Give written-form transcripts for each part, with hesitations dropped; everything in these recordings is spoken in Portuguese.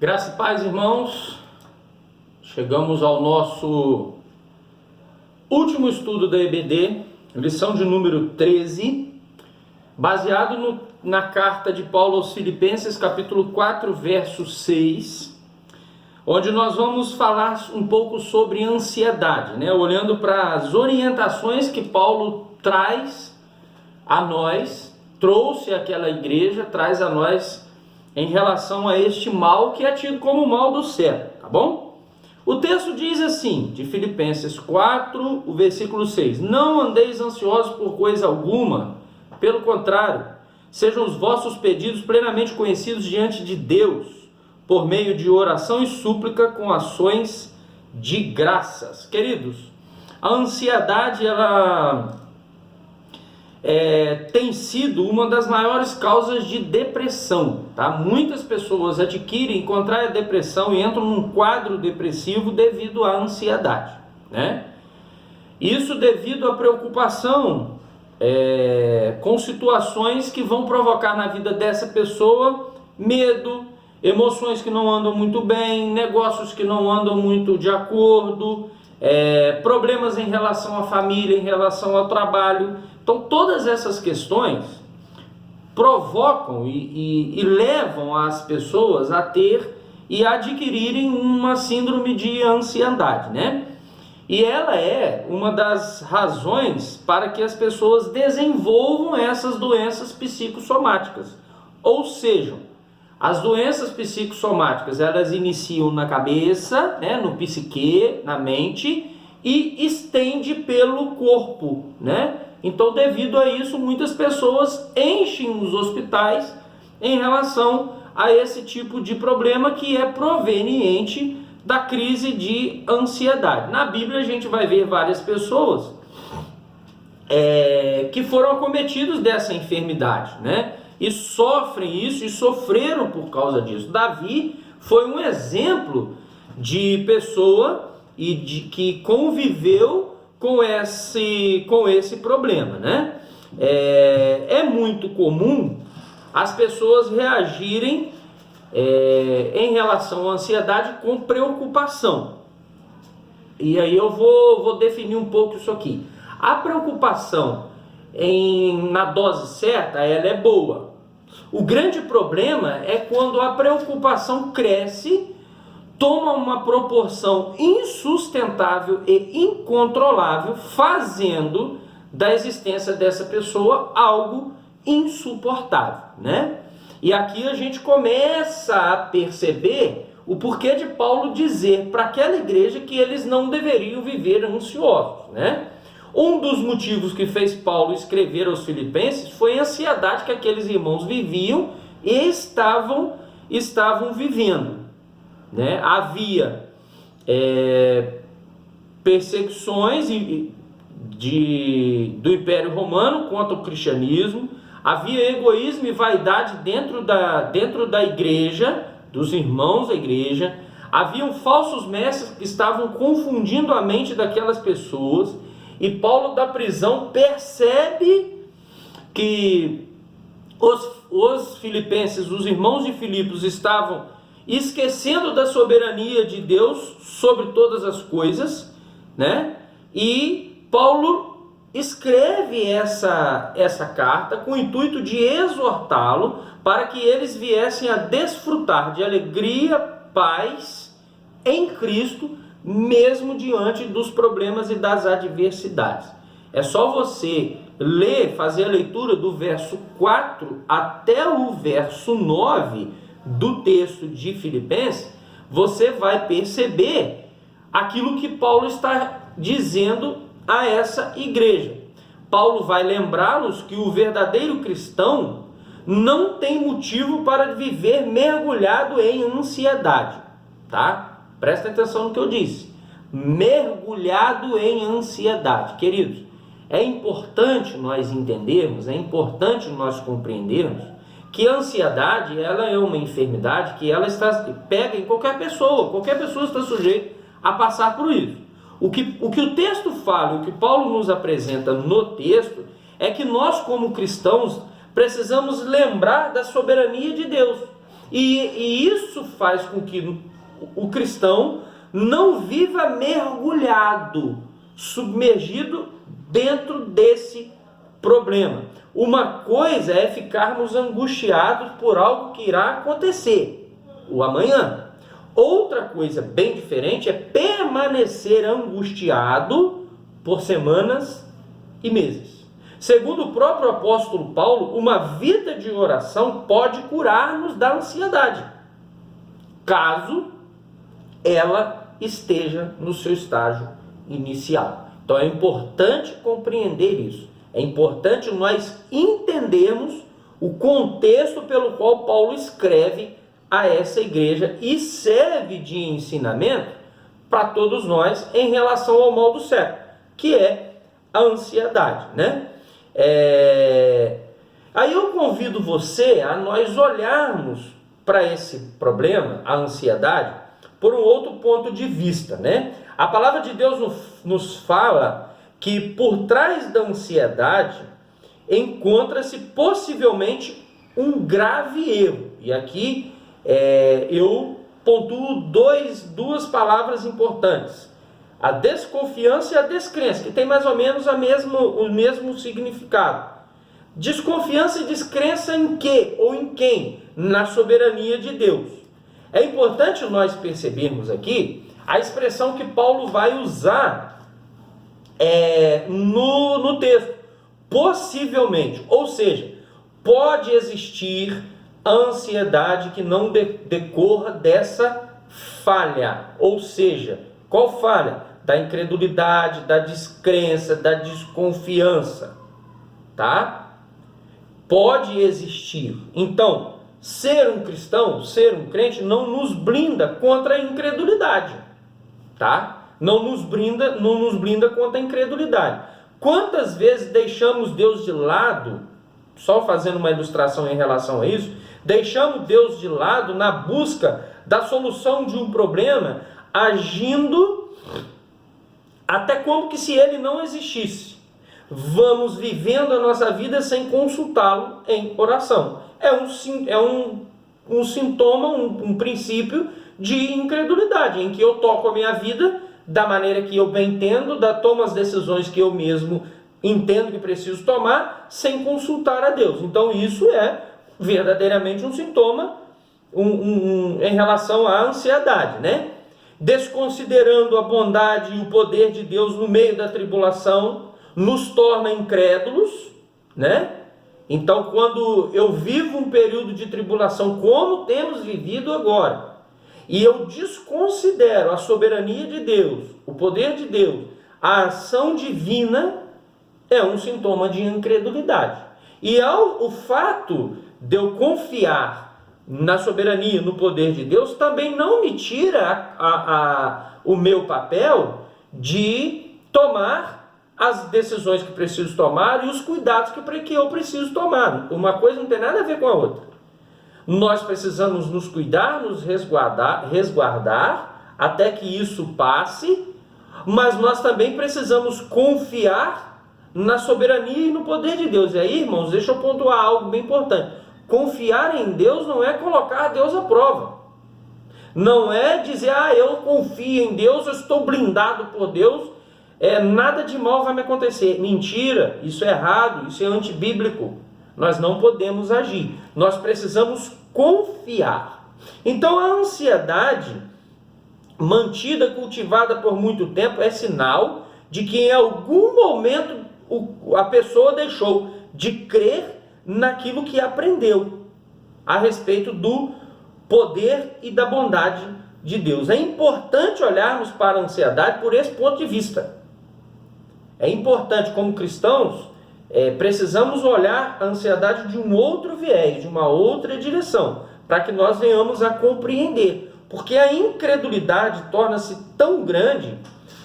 Graça e paz, irmãos. Chegamos ao nosso último estudo da EBD, lição de número 13, baseado na carta de Paulo aos Filipenses, capítulo 4, verso 6, onde nós vamos falar um pouco sobre ansiedade, olhando para as orientações que Paulo traz a nós, trouxe àquela igreja, traz a nós em relação a este mal que é tido como o mal do século, tá bom? O texto diz assim, de Filipenses 4, o versículo 6: Não andeis ansiosos por coisa alguma, pelo contrário, sejam os vossos pedidos plenamente conhecidos diante de Deus, por meio de oração e súplica com ações de graças. Queridos, a ansiedade, ela tem sido uma das maiores causas de depressão, tá? Muitas pessoas adquirem, contraem a depressão e entram num quadro depressivo devido à ansiedade, Isso devido à preocupação com situações que vão provocar na vida dessa pessoa medo, emoções que não andam muito bem, negócios que não andam muito de acordo, problemas em relação à família, em relação ao trabalho. Então todas essas questões provocam e levam as pessoas a ter e adquirirem uma síndrome de ansiedade, E ela é uma das razões para que as pessoas desenvolvam essas doenças psicossomáticas. Ou seja, as doenças psicossomáticas, elas iniciam na cabeça, no psique, na mente, e estende pelo corpo, Então, devido a isso, muitas pessoas enchem os hospitais em relação a esse tipo de problema que é proveniente da crise de ansiedade. Na Bíblia a gente vai ver várias pessoas que foram acometidos dessa enfermidade, E sofrem isso e sofreram por causa disso. Davi foi um exemplo de pessoa que conviveu com esse problema, É muito comum as pessoas reagirem em relação à ansiedade com preocupação. E aí eu vou definir um pouco isso aqui. A preocupação na dose certa, ela é boa. O grande problema é quando a preocupação cresce, toma uma proporção insustentável e incontrolável, fazendo da existência dessa pessoa algo insuportável, E aqui a gente começa a perceber o porquê de Paulo dizer para aquela igreja que eles não deveriam viver ansiosos, Um dos motivos que fez Paulo escrever aos Filipenses foi a ansiedade que aqueles irmãos viviam e estavam vivendo, Havia perseguições do Império Romano contra o cristianismo, havia egoísmo e vaidade dentro da igreja, dos irmãos da igreja, haviam falsos mestres que estavam confundindo a mente daquelas pessoas, e Paulo da prisão percebe que os filipenses, os irmãos de Filipos, estavam esquecendo da soberania de Deus sobre todas as coisas, E Paulo escreve essa carta com o intuito de exortá-lo para que eles viessem a desfrutar de alegria, paz em Cristo, mesmo diante dos problemas e das adversidades. É só você fazer a leitura do verso 4 até o verso 9 do texto de Filipenses, você vai perceber aquilo que Paulo está dizendo a essa igreja. Paulo vai lembrá-los que o verdadeiro cristão não tem motivo para viver mergulhado em ansiedade, Presta atenção no que eu disse. Mergulhado em ansiedade. Queridos, é importante nós entendermos, é importante nós compreendermos que a ansiedade, ela é uma enfermidade que ela pega em qualquer pessoa está sujeita a passar por isso. O que o texto fala, o que Paulo nos apresenta no texto, é que nós como cristãos precisamos lembrar da soberania de Deus E isso faz com que o cristão não viva mergulhado, submergido dentro desse problema. Uma coisa é ficarmos angustiados por algo que irá acontecer, o amanhã. Outra coisa bem diferente é permanecer angustiado por semanas e meses. Segundo o próprio apóstolo Paulo, uma vida de oração pode curar-nos da ansiedade, caso ela esteja no seu estágio inicial. Então é importante compreender isso. É importante nós entendermos o contexto pelo qual Paulo escreve a essa igreja e serve de ensinamento para todos nós em relação ao mal do século, que é a ansiedade, né? Aí eu convido você a nós olharmos para esse problema, a ansiedade, por um outro ponto de vista, né? A palavra de Deus nos fala que por trás da ansiedade encontra-se possivelmente um grave erro. E aqui eu pontuo duas palavras importantes: a desconfiança e a descrença, que tem mais ou menos o mesmo significado. Desconfiança e descrença em quê ou em quem? Na soberania de Deus. É importante nós percebermos aqui a expressão que Paulo vai usar no texto. Possivelmente, ou seja, pode existir ansiedade que não decorra dessa falha. Ou seja, qual falha? Da incredulidade, da descrença, da desconfiança. Tá? Pode existir. Então, ser um cristão, ser um crente, não nos blinda contra a incredulidade. Tá? Não nos blinda contra a incredulidade. Quantas vezes deixamos Deus de lado, só fazendo uma ilustração em relação a isso, deixamos Deus de lado na busca da solução de um problema, agindo até como que se ele não existisse. Vamos vivendo a nossa vida sem consultá-lo em oração. É um sintoma, um princípio de incredulidade, em que eu toco a minha vida da maneira que eu bem entendo, tomo as decisões que eu mesmo entendo que preciso tomar, sem consultar a Deus. Então isso é verdadeiramente um sintoma em relação à ansiedade, né? Desconsiderando a bondade e o poder de Deus no meio da tribulação, nos torna incrédulos, né? Então, quando eu vivo um período de tribulação, como temos vivido agora, e eu desconsidero a soberania de Deus, o poder de Deus, a ação divina, é um sintoma de incredulidade. E o fato de eu confiar na soberania, no poder de Deus, também não me tira o meu papel de tomar as decisões que preciso tomar e os cuidados que eu preciso tomar. Uma coisa não tem nada a ver com a outra. Nós precisamos nos cuidar, nos resguardar até que isso passe, mas nós também precisamos confiar na soberania e no poder de Deus. E aí, irmãos, deixa eu pontuar algo bem importante. Confiar em Deus não é colocar Deus à prova. Não é dizer, eu confio em Deus, eu estou blindado por Deus, nada de mal vai me acontecer. Mentira, isso é errado, isso é antibíblico. Nós não podemos agir, nós precisamos confiar. Então a ansiedade mantida, cultivada por muito tempo, é sinal de que em algum momento a pessoa deixou de crer naquilo que aprendeu a respeito do poder e da bondade de Deus. É importante olharmos para a ansiedade por esse ponto de vista. É importante, como cristãos, precisamos olhar a ansiedade de um outro viés, de uma outra direção, para que nós venhamos a compreender. Porque a incredulidade torna-se tão grande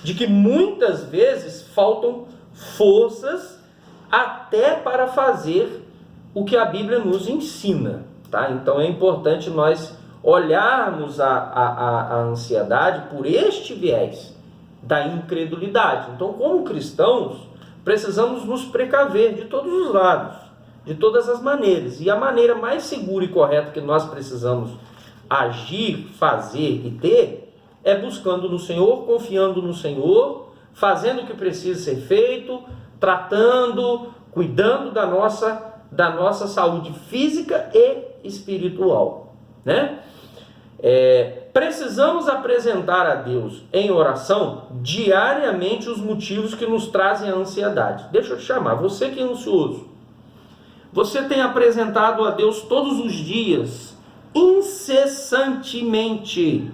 de que muitas vezes faltam forças até para fazer o que a Bíblia nos ensina. Tá? Então é importante nós olharmos a ansiedade por este viés da incredulidade. Então, como cristãos, precisamos nos precaver de todos os lados, de todas as maneiras. E a maneira mais segura e correta que nós precisamos agir, fazer e ter é buscando no Senhor, confiando no Senhor, fazendo o que precisa ser feito, tratando, cuidando da nossa saúde física e espiritual, né? Precisamos apresentar a Deus em oração diariamente os motivos que nos trazem a ansiedade. Deixa eu te chamar, você que é ansioso, você tem apresentado a Deus todos os dias, incessantemente,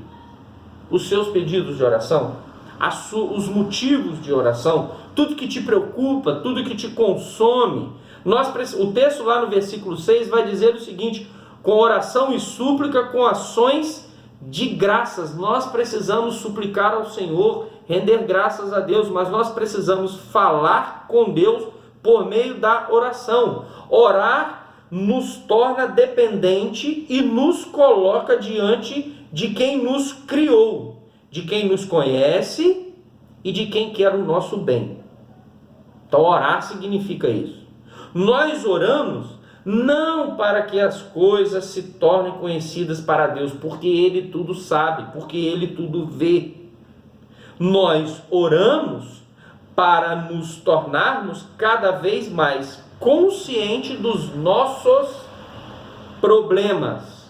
os seus pedidos de oração, os motivos de oração, tudo que te preocupa, tudo que te consome. O texto lá no versículo 6 vai dizer o seguinte: com oração e súplica, com ações de graças. Nós precisamos suplicar ao Senhor, render graças a Deus, mas nós precisamos falar com Deus por meio da oração. Orar nos torna dependente e nos coloca diante de quem nos criou, de quem nos conhece e de quem quer o nosso bem. Então, orar significa isso. Nós oramos não para que as coisas se tornem conhecidas para Deus, porque Ele tudo sabe, porque Ele tudo vê. Nós oramos para nos tornarmos cada vez mais conscientes dos nossos problemas.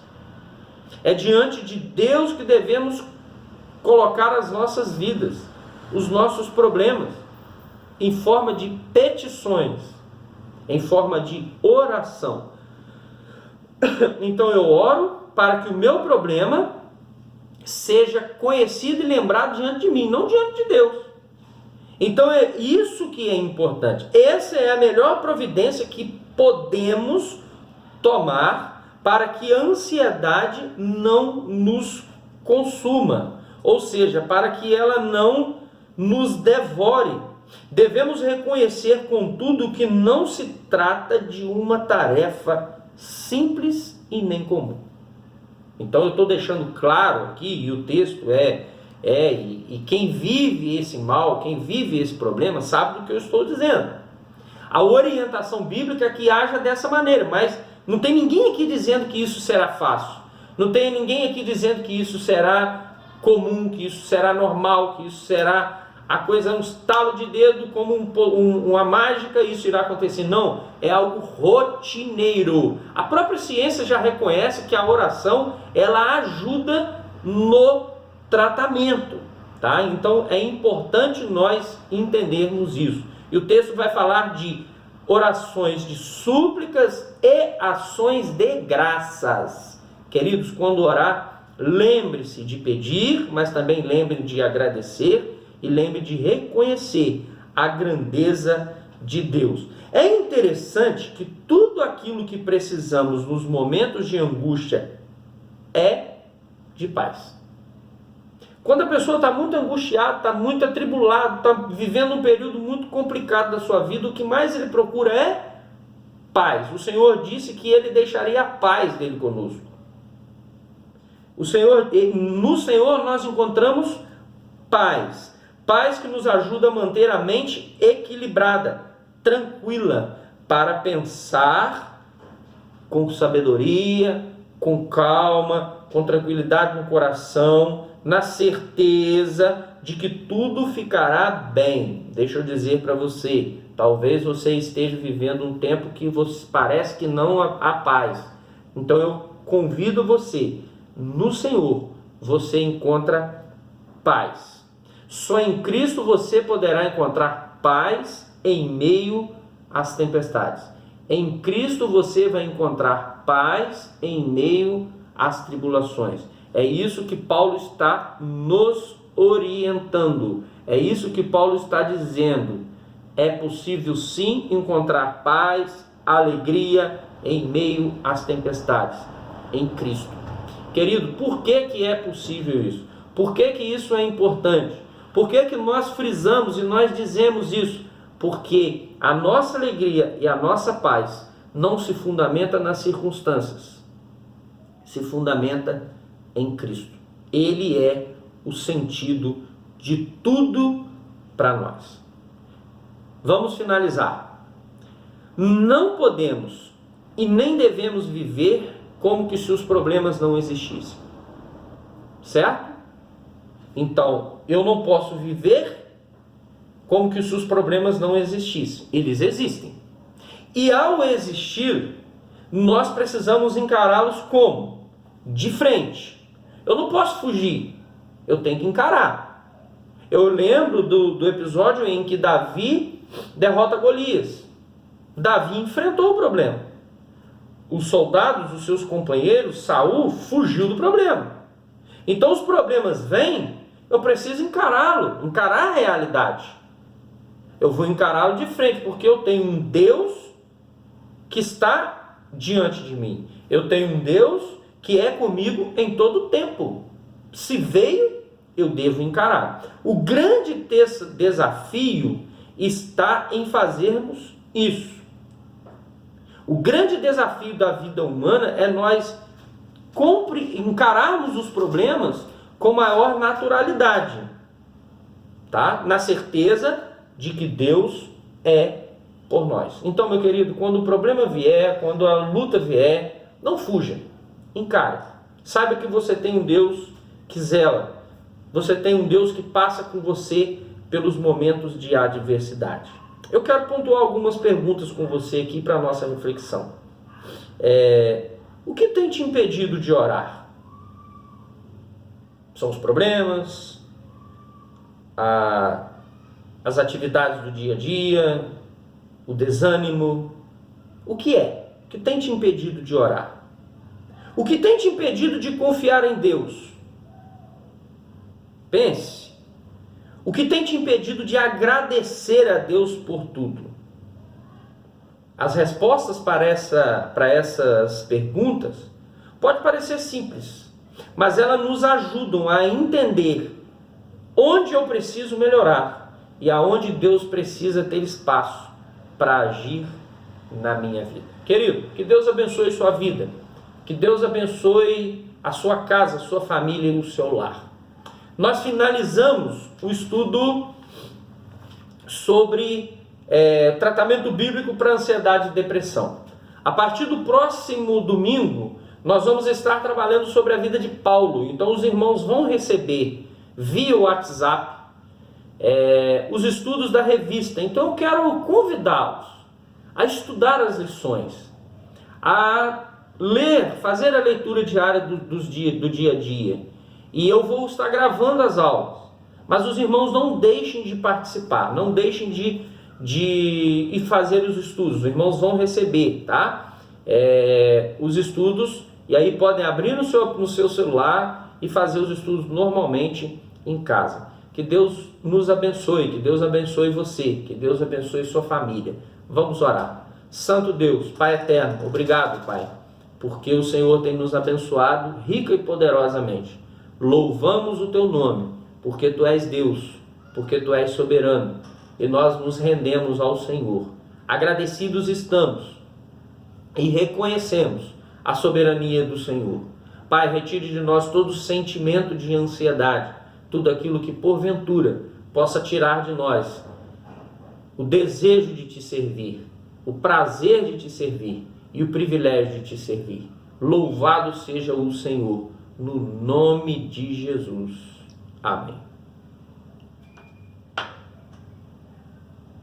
É diante de Deus que devemos colocar as nossas vidas, os nossos problemas, em forma de petições, em forma de oração. Então eu oro para que o meu problema seja conhecido e lembrado diante de mim, não diante de Deus. Então é isso que é importante. Essa é a melhor providência que podemos tomar para que a ansiedade não nos consuma, ou seja, para que ela não nos devore. Devemos reconhecer, contudo, que não se trata de uma tarefa simples e nem comum. Então eu estou deixando claro aqui, e o texto e quem vive esse mal, quem vive esse problema, sabe do que eu estou dizendo. A orientação bíblica é que haja dessa maneira, mas não tem ninguém aqui dizendo que isso será fácil. Não tem ninguém aqui dizendo que isso será comum, que isso será normal, que isso será a coisa, um estalo de dedo, como uma mágica, isso irá acontecer. Não, é algo rotineiro. A própria ciência já reconhece que a oração, ela ajuda no tratamento, tá? Então é importante nós entendermos isso. E o texto vai falar de orações de súplicas e ações de graças. Queridos, quando orar, lembre-se de pedir, mas também lembre de agradecer e lembre de reconhecer a grandeza de Deus. É interessante que tudo aquilo que precisamos nos momentos de angústia é de paz. Quando a pessoa está muito angustiada, está muito atribulada, está vivendo um período muito complicado da sua vida, o que mais ele procura é paz. O Senhor disse que Ele deixaria a paz dele conosco. No Senhor nós encontramos paz. Paz que nos ajuda a manter a mente equilibrada, tranquila, para pensar com sabedoria, com calma, com tranquilidade no coração, na certeza de que tudo ficará bem. Deixa eu dizer para você, talvez você esteja vivendo um tempo que parece que não há paz. Então eu convido você, no Senhor, você encontra paz. Só em Cristo você poderá encontrar paz em meio às tempestades. Em Cristo você vai encontrar paz em meio às tribulações. É isso que Paulo está nos orientando. É isso que Paulo está dizendo. É possível sim encontrar paz, alegria em meio às tempestades. Em Cristo. Querido, por que é possível isso? Por que isso é importante? Por que nós frisamos e nós dizemos isso? Porque a nossa alegria e a nossa paz não se fundamenta nas circunstâncias, se fundamenta em Cristo. Ele é o sentido de tudo para nós. Vamos finalizar. Não podemos e nem devemos viver como que se os problemas não existissem. Certo? Então, eu não posso viver como que se os problemas não existissem. Eles existem. E ao existir, nós precisamos encará-los como? De frente. Eu não posso fugir. Eu tenho que encarar. Eu lembro do episódio em que Davi derrota Golias. Davi enfrentou o problema. Os soldados, os seus companheiros, Saul, fugiu do problema. Então os problemas vêm, eu preciso encará-lo, encarar a realidade. Eu vou encará-lo de frente, porque eu tenho um Deus que está diante de mim. Eu tenho um Deus que é comigo em todo o tempo. Se veio, eu devo encarar. O grande desafio está em fazermos isso. O grande desafio da vida humana é nós encararmos os problemas com maior naturalidade, tá? Na certeza de que Deus é por nós. Então, meu querido, quando o problema vier, quando a luta vier, não fuja, encare. Saiba que você tem um Deus que zela, você tem um Deus que passa com você pelos momentos de adversidade. Eu quero pontuar algumas perguntas com você aqui para a nossa reflexão. O que tem te impedido de orar? São os problemas, as atividades do dia a dia, o desânimo? O que é que tem te impedido de orar? O que tem te impedido de confiar em Deus? Pense. O que tem te impedido de agradecer a Deus por tudo? As respostas para essas perguntas pode parecer simples, mas elas nos ajudam a entender onde eu preciso melhorar e aonde Deus precisa ter espaço para agir na minha vida. Querido, que Deus abençoe sua vida, que Deus abençoe a sua casa, a sua família e o seu lar. Nós finalizamos o estudo sobre tratamento bíblico para ansiedade e depressão. A partir do próximo domingo, nós vamos estar trabalhando sobre a vida de Paulo. Então os irmãos vão receber via WhatsApp os estudos da revista. Então eu quero convidá-los a estudar as lições, a ler, fazer a leitura diária do dia a dia. E eu vou estar gravando as aulas. Mas os irmãos não deixem de participar, não deixem de ir fazer os estudos. Os irmãos vão receber, tá? Os estudos, e aí podem abrir no seu celular e fazer os estudos normalmente em casa. Que Deus nos abençoe, que Deus abençoe você, que Deus abençoe sua família. Vamos orar. Santo Deus, Pai eterno, obrigado, Pai, porque o Senhor tem nos abençoado rica e poderosamente. Louvamos o teu nome, porque tu és Deus, porque tu és soberano, e nós nos rendemos ao Senhor. Agradecidos estamos e reconhecemos a soberania do Senhor. Pai, retire de nós todo sentimento de ansiedade, tudo aquilo que porventura possa tirar de nós o desejo de te servir, o prazer de te servir e o privilégio de te servir. Louvado seja o Senhor, no nome de Jesus. Amém.